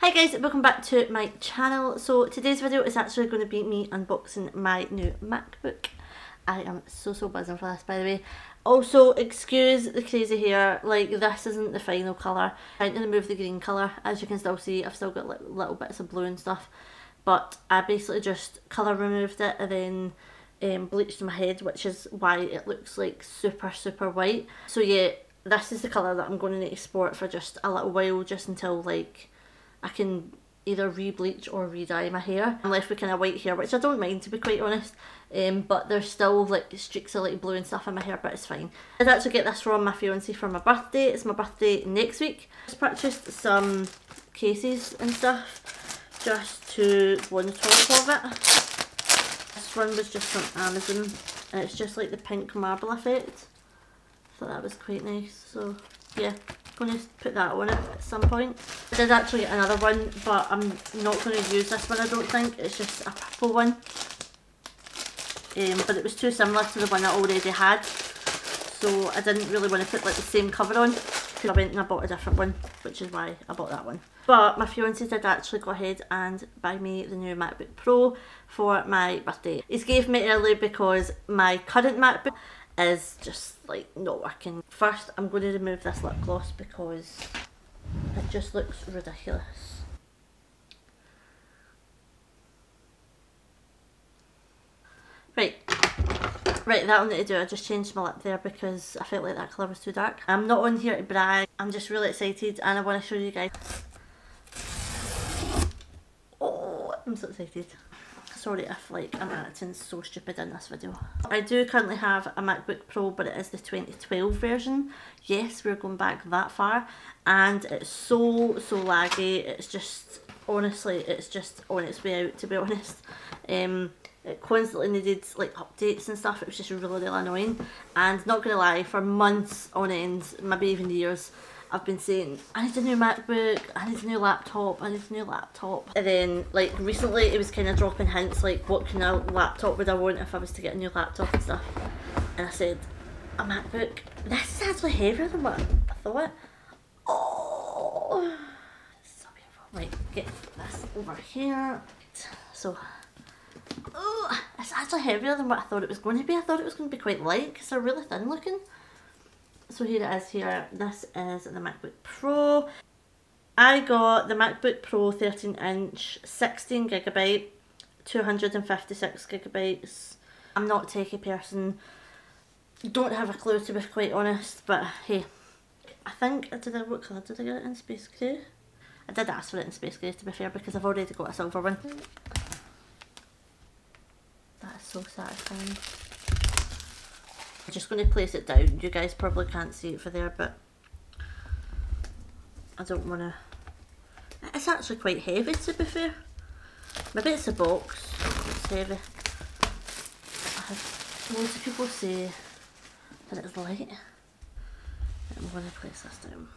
Hi guys, welcome back to my channel. So today's video is actually going to be me unboxing my new MacBook. I am so buzzing for this, by the way. Also, excuse the crazy hair, like this isn't the final colour. I'm trying to remove the green colour. As you can still see, I've still got little bits of blue and stuff. But I basically just colour removed it and then bleached my head, which is why it looks like super white. So yeah, this is the colour that I'm going to need to sport for just a little while, just until like I can either re-bleach or re-dye my hair. I'm left with kind of white hair, which I don't mind, to be quite honest, but there's still like streaks of like blue and stuff in my hair, but it's fine. I did actually get this from my fiancé for my birthday. It's my birthday next week. Just purchased some cases and stuff just to go on the top of it. This one was just from Amazon and it's just like the pink marble effect. I thought that was quite nice, so yeah. Going to put that on it at some point. I did actually get another one, but I'm not going to use this one, I don't think. It's just a purple one, but it was too similar to the one I already had, so I didn't really want to put like the same cover on, because I went and I bought a different one, which is why I bought that one. But my fiancé did actually go ahead and buy me the new MacBook Pro for my birthday. He's gave me early because my current MacBook is just like not working. First, I'm going to remove this lip gloss because it just looks ridiculous. Right, that one to do. I just changed my lip there because I felt like that colour was too dark. I'm not on here to brag, I'm just really excited and I want to show you guys. Oh, I'm so excited. Sorry if like I'm acting so stupid in this video. I do currently have a MacBook Pro, but it is the 2012 version. Yes, we're going back that far, and it's so laggy. It's just, honestly, it's just on its way out, to be honest. It constantly needed like updates and stuff. It was just really annoying, and not gonna lie, for months on end, maybe even years, I've been saying, I need a new MacBook, I need a new laptop, I need a new laptop. And then, like, recently it was kind of dropping hints, like, what kind of laptop would I want if I was to get a new laptop and stuff. And I said, a MacBook. This is actually heavier than what I thought. Oh, it's so beautiful. Right, get this over here. So, oh, it's actually heavier than what I thought it was going to be. I thought it was going to be quite light, because they're really thin looking. So here it is here. This is the MacBook Pro. I got the MacBook Pro 13-inch, 16GB, 256GB. I'm not a techie person. Don't have a clue, to be quite honest, but hey. I think, what colour did I get it in? Space Grey? I did ask for it in Space Grey, to be fair, because I've already got a silver one. That is so satisfying. I'm just going to place it down. You guys probably can't see it for there, but I don't want to... It's actually quite heavy, to be fair. Maybe it's a box. It's heavy. I have loads of people say that it's light. I'm going to place this down.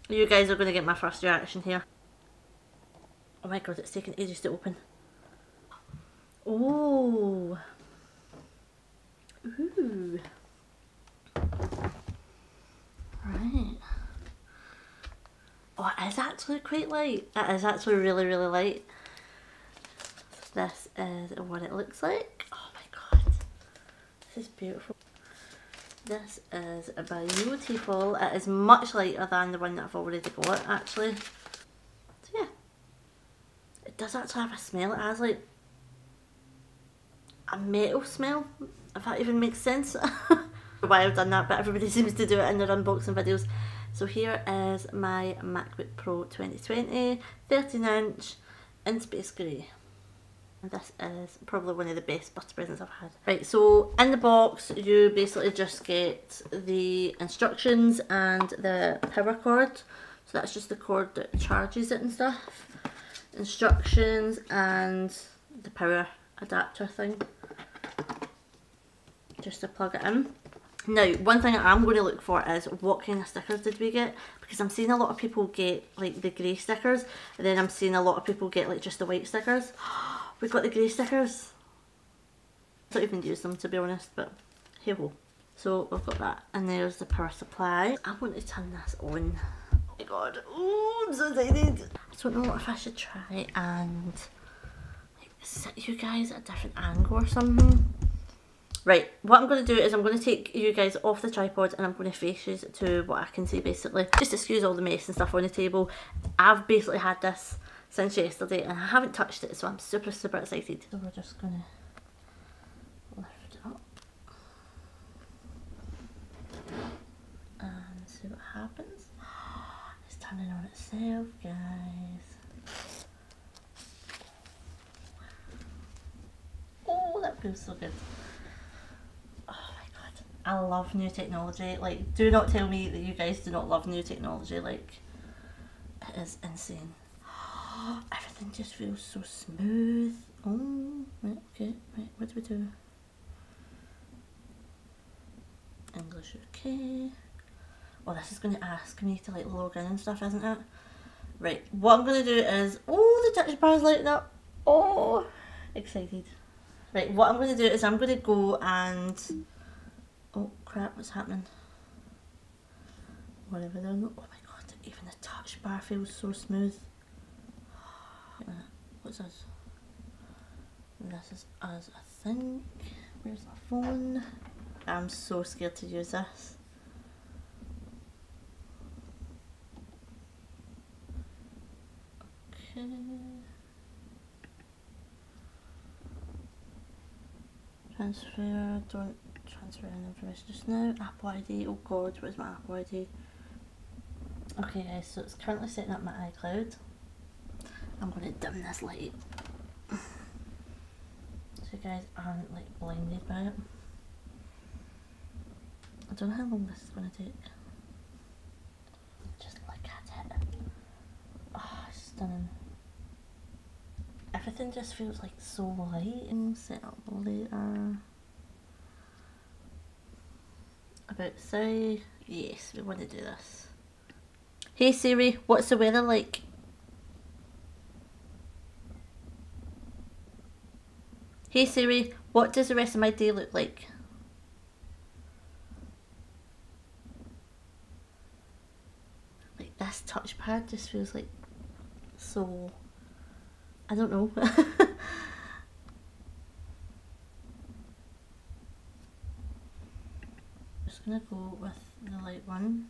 You guys are going to get my first reaction here. Oh my god, it's taking ages to open. Oh. Ooh. Right. Oh, it is actually quite light. It is actually really light. This is what it looks like. Oh my god. This is beautiful. This is beautiful. It is much lighter than the one that I've already got, actually. So yeah. It does actually have a smell. It has like a metal smell, if that even makes sense. Why I've done that, but everybody seems to do it in their unboxing videos. So here is my MacBook Pro 2020, 13-inch, in Space Grey. And this is probably one of the best birthday presents I've had. Right, so in the box you basically just get the instructions and the power cord. So that's just the cord that charges it and stuff. Instructions and the power adapter thing, just to plug it in. Now, one thing I'm going to look for is what kind of stickers did we get, because I'm seeing a lot of people get like the grey stickers, and then I'm seeing a lot of people get like just the white stickers. We got the grey stickers. I don't even use them, to be honest, but hey ho. So we've got that, and there's the power supply. I want to turn this on. Oh my god, oh, I'm so excited. I don't know if I should try and like sit you guys at a different angle or something. Right, what I'm going to do is I'm going to take you guys off the tripod and I'm going to face you to what I can see basically. Just excuse all the mess and stuff on the table. I've basically had this since yesterday and I haven't touched it, so I'm super excited. So we're just going to lift it up and see what happens. It's turning on itself, guys. Oh, that feels so good. I love new technology. Like, do not tell me that you guys do not love new technology. Like, it is insane. Everything just feels so smooth. Oh, right, okay, right, what do we do? English UK. Oh, this is going to ask me to like log in and stuff, isn't it? Right, what I'm going to do is, oh, the touch bar is lighting up. Oh, excited. Right, what I'm going to do is I'm going to go and, oh crap, what's happening? Whatever they're not, oh my god, even the touch bar feels so smooth. What's this? This is us, I think. Where's my phone? I'm so scared to use this. Okay. Transfer, don't transfer any information just now. Apple ID, oh god, where's my Apple ID? Okay guys, so it's currently setting up my iCloud. I'm going to dim this light so you guys aren't like blinded by it. I don't know how long this is going to take. Just look at it. Oh, stunning. Everything just feels like so light. And set up later. About Siri. Yes, we want to do this. Hey Siri, what's the weather like? Hey Siri, what does the rest of my day look like? Like this touchpad just feels like so, I don't know. Just gonna go with the light one.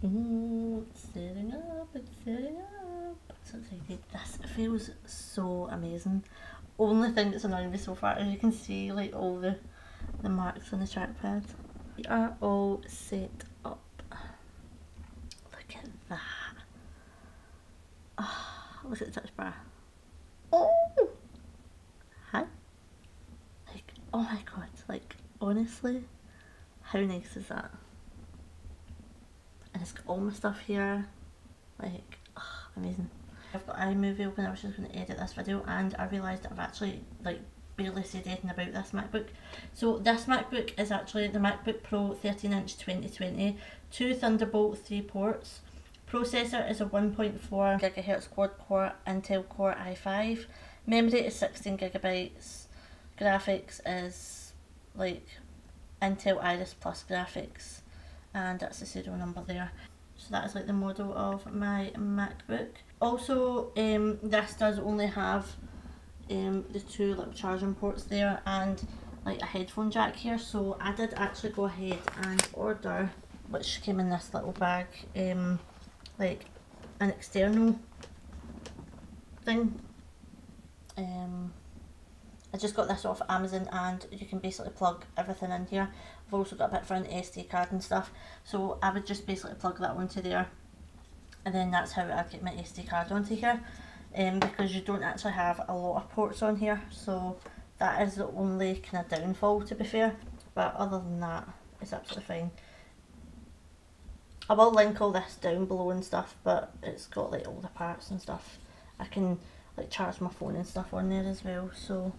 Ooh, it's setting up, it's setting up. So excited. This feels so amazing. Only thing that's annoying me so far is you can see like all the marks on the trackpad. We are all set up. Look at that. Oh, look at the touch bar. Oh! Hi. Like, oh my god, like honestly, how nice is that? And it's got all my stuff here, like, oh, amazing. I've got iMovie open. I was just going to edit this video and I realised that I've actually like barely said anything about this MacBook. So this MacBook is actually the MacBook Pro 13-inch 2020, 2 Thunderbolt 3 ports. Processor is a 1.4 GHz quad-core Intel Core i5. Memory is 16 gigabytes. Graphics is like Intel Iris Plus graphics. And that's the serial number there. So that is like the model of my MacBook. Also, this does only have the 2 like charging ports there and like a headphone jack here. So I did actually go ahead and order, which came in this little bag, like an external thing. I just got this off Amazon and you can basically plug everything in here. I've also got a bit for an SD card and stuff, so I would just basically plug that onto there and then that's how I'd get my SD card onto here, because you don't actually have a lot of ports on here, so that is the only kind of downfall, to be fair, but other than that it's absolutely fine. I will link all this down below and stuff, but it's got like all the parts and stuff. I can like charge my phone and stuff on there as well, so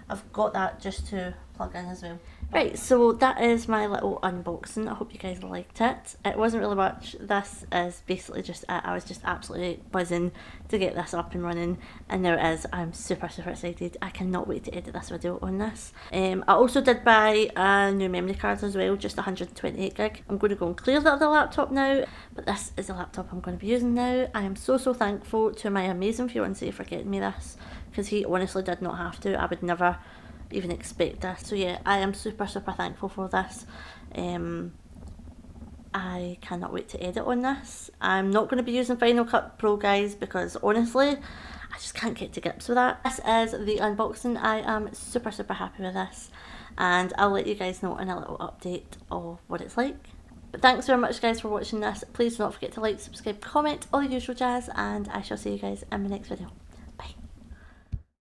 I've got that just to plug in as well. Right, so that is my little unboxing. I hope you guys liked it. It wasn't really much. This is basically just it. I was just absolutely buzzing to get this up and running, and there it is. I'm super excited. I cannot wait to edit this video on this. I also did buy a new memory card as well, just 128 gig. I'm going to go and clear that other laptop now, but this is the laptop I'm going to be using now. I am so thankful to my amazing fiancé for getting me this, because he honestly did not have to. I would never even expect this. So yeah, I am super thankful for this. I cannot wait to edit on this. I'm not going to be using Final Cut Pro, guys, because honestly I just can't get to grips with that. This is the unboxing. I am super happy with this, and I'll let you guys know in a little update of what it's like. But thanks very much, guys, for watching this. Please do not forget to like, subscribe, comment, all the usual jazz, and I shall see you guys in my next video.